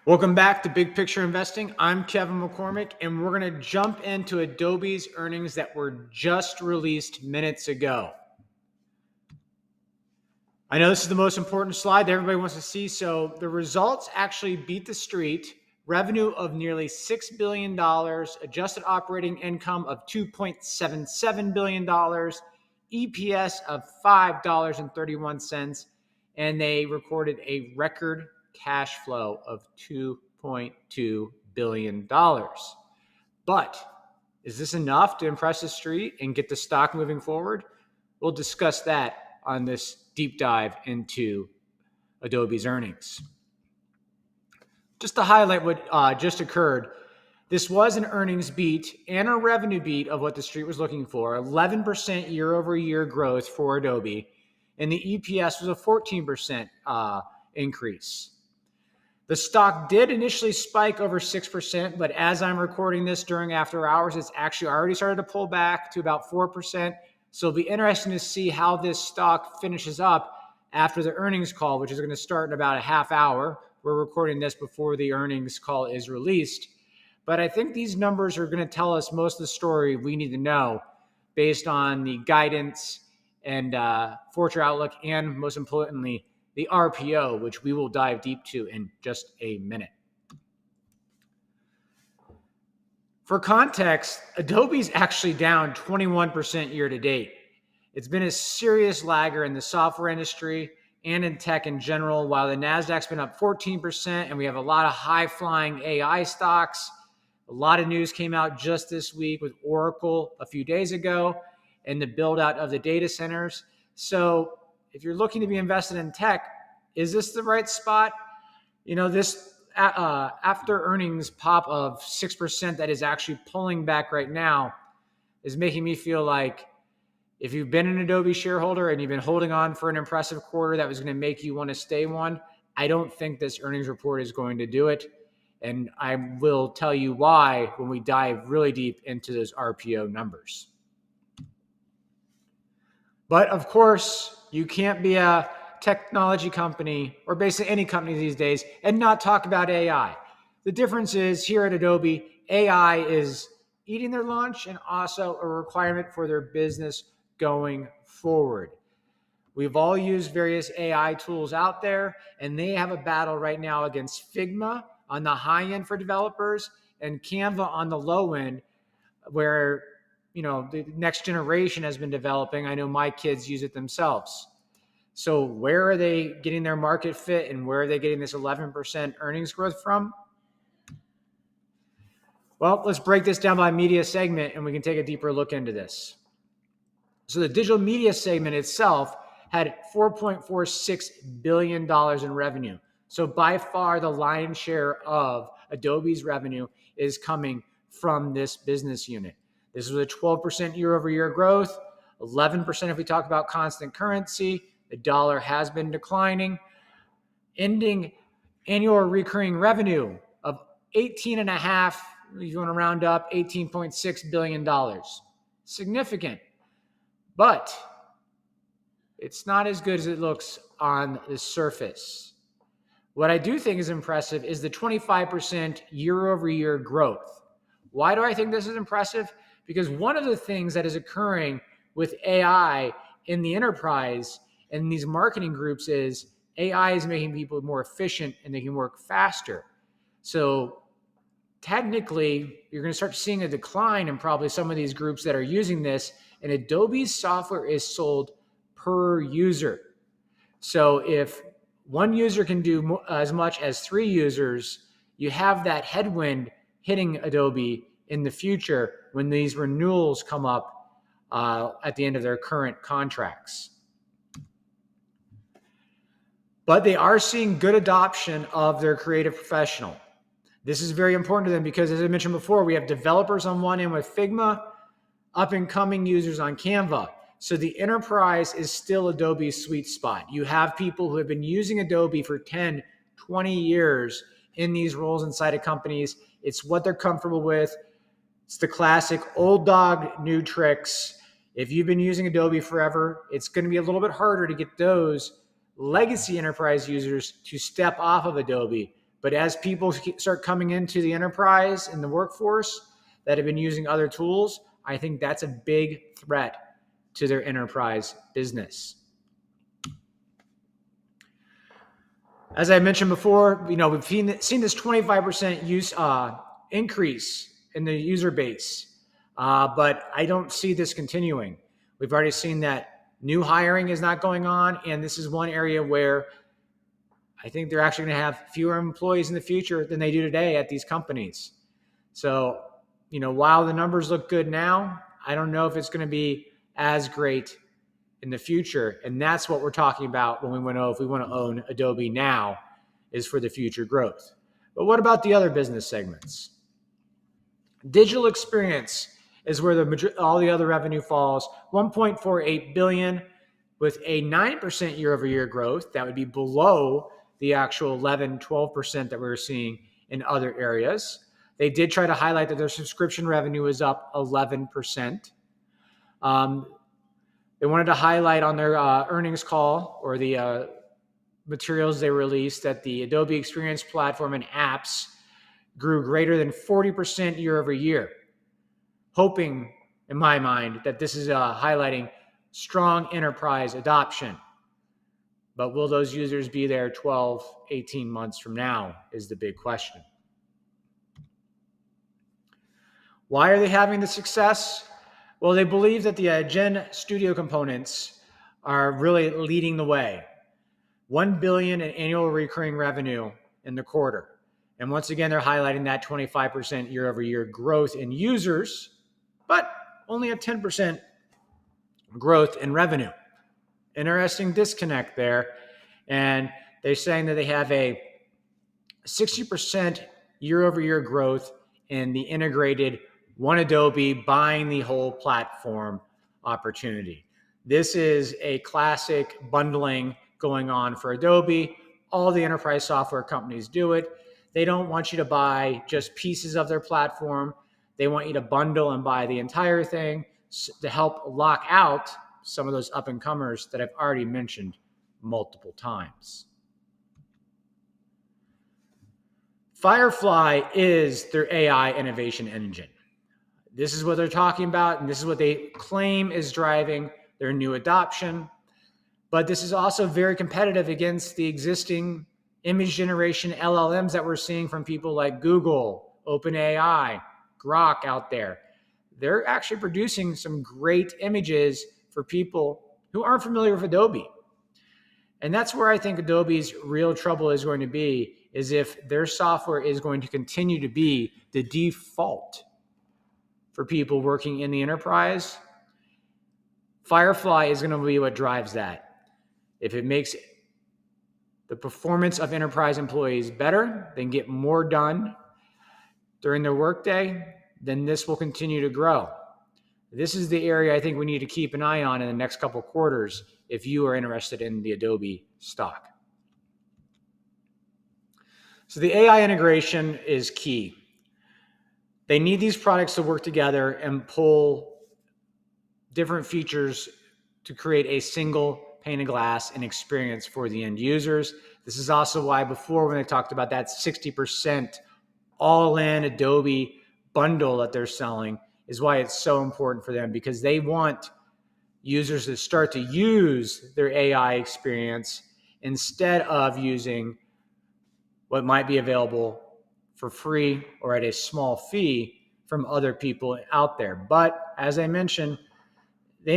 Welcome back to Big Picture Investing. I'm Kevin McCormick, and we're going to jump into Adobe's earnings that were just released minutes ago. I know this is the most important slide that everybody wants to see. So the results actually beat the street. Revenue of nearly $6 billion, adjusted operating income of $2.77 billion, EPS of $5.31, and they recorded a record cash flow of $2.2 billion. But is this enough to impress the street and get the stock moving forward? We'll discuss that on this deep dive into Adobe's earnings. Just to highlight what just occurred, this was an earnings beat and a revenue beat of what the street was looking for, 11% year over year growth for Adobe, and the EPS was a 14% increase. The stock did initially spike over 6%, but as I'm recording this during after hours, it's actually already started to pull back to about 4%. So it'll be interesting to see how this stock finishes up after the earnings call, which is going to start in about a half hour. We're recording this before the earnings call is released. But I think these numbers are going to tell us most of the story we need to know based on the guidance and future outlook, and most importantly, the RPO, which we will dive deep to in just a minute. For context, Adobe's actually down 21% year to date. It's been a serious lagger in the software industry and in tech in general, while the Nasdaq's been up 14%, and we have a lot of high-flying AI stocks. A lot of news came out just this week with Oracle a few days ago and the build-out of the data centers. So if you're looking to be invested in tech, is this the right spot? You know, this after earnings pop of 6% that is actually pulling back right now is making me feel like if you've been an Adobe shareholder and you've been holding on for an impressive quarter that was going to make you want to stay one, I don't think this earnings report is going to do it. And I will tell you why when we dive really deep into those RPO numbers. But of course, you can't be a technology company or basically any company these days and not talk about AI. The difference is here at Adobe, AI is eating their lunch and also a requirement for their business going forward. We've all used various AI tools out there, and they have a battle right now against Figma on the high end for developers and Canva on the low end, where the next generation has been developing. I know my kids use it themselves. So where are they getting their market fit, and where are they getting this 11% earnings growth from? Well, let's break this down by media segment, and we can take a deeper look into this. So the digital media segment itself had $4.46 billion in revenue. So by far the lion's share of Adobe's revenue is coming from this business unit. This was a 12% year over year growth, 11% if we talk about constant currency. The dollar has been declining. Ending annual recurring revenue of 18.5, if you want to round up, $18.6 billion. Significant. But it's not as good as it looks on the surface. What I do think is impressive is the 25% year over year growth. Why do I think this is impressive? Because one of the things that is occurring with AI in the enterprise and these marketing groups is AI is making people more efficient and they can work faster. So technically, you're going to start seeing a decline in probably some of these groups that are using this, and Adobe's software is sold per user. So if one user can do as much as 3 users, you have that headwind hitting Adobe in the future when these renewals come up at the end of their current contracts. But they are seeing good adoption of their creative professional. This is very important to them because, as I mentioned before, we have developers on one end with Figma, up-and-coming users on Canva. So the enterprise is still Adobe's sweet spot. You have people who have been using Adobe for 10, 20 years in these roles inside of companies. It's what they're comfortable with. It's the classic old dog, new tricks. If you've been using Adobe forever, it's going to be a little bit harder to get those legacy enterprise users to step off of Adobe. But as people start coming into the enterprise and the workforce that have been using other tools, I think that's a big threat to their enterprise business. As I mentioned before, we've seen this 25% increase in the user base, but I don't see this continuing. We've already seen that new hiring is not going on, and this is one area where I think they're actually going to have fewer employees in the future than they do today at these companies. So, while the numbers look good now, I don't know if it's going to be as great in the future. And that's what we're talking about when we want to know if we want to own Adobe now, is for the future growth. But what about the other business segments? Digital experience is where all the other revenue falls, $1.48 billion with a 9% year-over-year growth. That would be below the actual 11-12% that we were seeing in other areas. They did try to highlight that their subscription revenue is up 11%. They wanted to highlight on their earnings call, or the materials they released, that the Adobe Experience Platform and apps grew greater than 40% year over year, hoping, in my mind, that this is highlighting strong enterprise adoption. But will those users be there 12, 18 months from now is the big question. Why are they having the success? Well, they believe that the Gen Studio components are really leading the way. $1 billion in annual recurring revenue in the quarter. And once again, they're highlighting that 25% year over year growth in users, but only a 10% growth in revenue. Interesting disconnect there. And they're saying that they have a 60% year over year growth in the integrated one Adobe buying the whole platform opportunity. This is a classic bundling going on for Adobe. All the enterprise software companies do it. They don't want you to buy just pieces of their platform. They want you to bundle and buy the entire thing to help lock out some of those up-and-comers that I've already mentioned multiple times. Firefly is their AI innovation engine. This is what they're talking about, and this is what they claim is driving their new adoption. But this is also very competitive against the existing image generation LLMs that we're seeing from people like Google, OpenAI, Grok out there. They're actually producing some great images for people who aren't familiar with Adobe. And that's where I think Adobe's real trouble is going to be, is if their software is going to continue to be the default for people working in the enterprise. Firefly is going to be what drives that. If it makes the performance of enterprise employees better, then get more done during their workday, then this will continue to grow. This is the area I think we need to keep an eye on in the next couple of quarters if you are interested in the Adobe stock. So the AI integration is key. They need these products to work together and pull different features to create a single pane of glass and experience for the end users. This is also why before, when I talked about that 60% all-in Adobe bundle that they're selling, is why it's so important for them, because they want users to start to use their AI experience instead of using what might be available for free or at a small fee from other people out there. But as I mentioned, the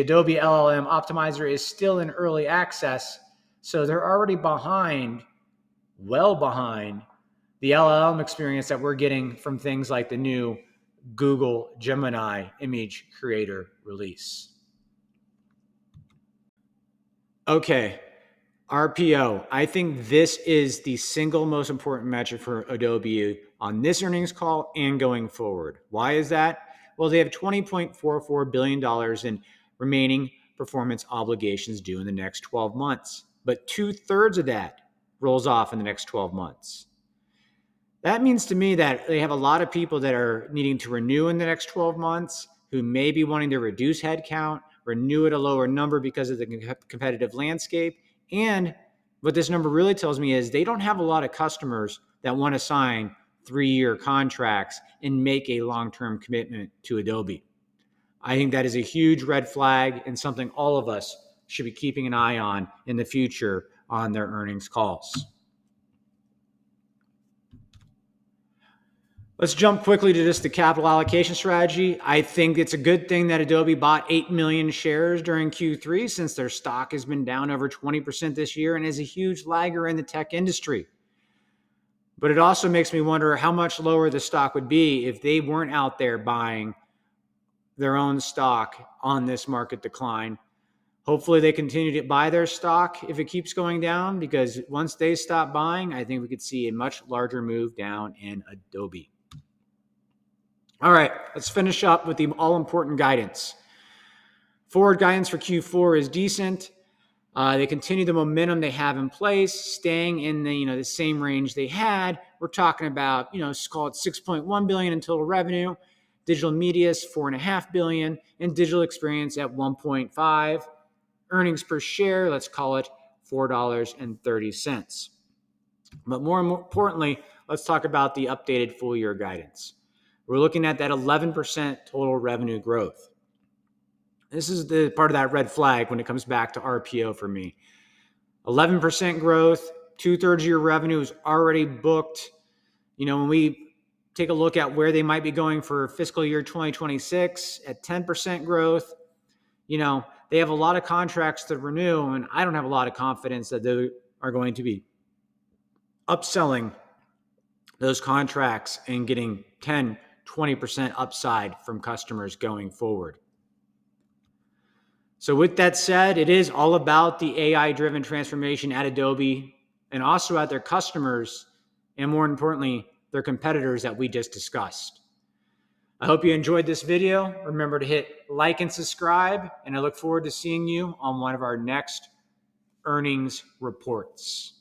Adobe LLM Optimizer is still in early access, so they're already behind, well behind, the LLM experience that we're getting from things like the new Google Gemini image creator release. Okay, RPO. I think this is the single most important metric for Adobe on this earnings call and going forward. Why is that? Well, they have $20.44 billion in remaining performance obligations due in the next 12 months, but 2/3 of that rolls off in the next 12 months. That means to me that they have a lot of people that are needing to renew in the next 12 months who may be wanting to reduce headcount, renew at a lower number because of the competitive landscape, and What this number really tells me is they don't have a lot of customers that want to sign 3-year contracts and make a long-term commitment to Adobe. I think that is a huge red flag and something all of us should be keeping an eye on in the future on their earnings calls. Let's jump quickly to just the capital allocation strategy. I think it's a good thing that Adobe bought 8 million shares during Q3 since their stock has been down over 20% this year and is a huge lagger in the tech industry. But it also makes me wonder how much lower the stock would be if they weren't out there buying their own stock on this market decline. Hopefully they continue to buy their stock if it keeps going down, because once they stop buying, I think we could see a much larger move down in Adobe. All right, let's finish up with the all-important guidance. Forward guidance for Q4 is decent. They continue the momentum they have in place, staying in the same range they had. We're talking about call it $6.1 billion in total revenue. Digital media is $4.5 billion, and digital experience at $1.5. Earnings per share, let's call it $4.30. But more importantly, let's talk about the updated full year guidance. We're looking at that 11% total revenue growth. This is the part of that red flag when it comes back to RPO for me. 11% growth, 2/3 of your revenue is already booked. When we take a look at where they might be going for fiscal year 2026 at 10% growth, they have a lot of contracts to renew, and I don't have a lot of confidence that they are going to be upselling those contracts and getting 10, 20% upside from customers going forward. So with that said, it is all about the AI-driven transformation at Adobe and also at their customers, and more importantly, their competitors that we just discussed. I hope you enjoyed this video. Remember to hit like and subscribe, and I look forward to seeing you on one of our next earnings reports.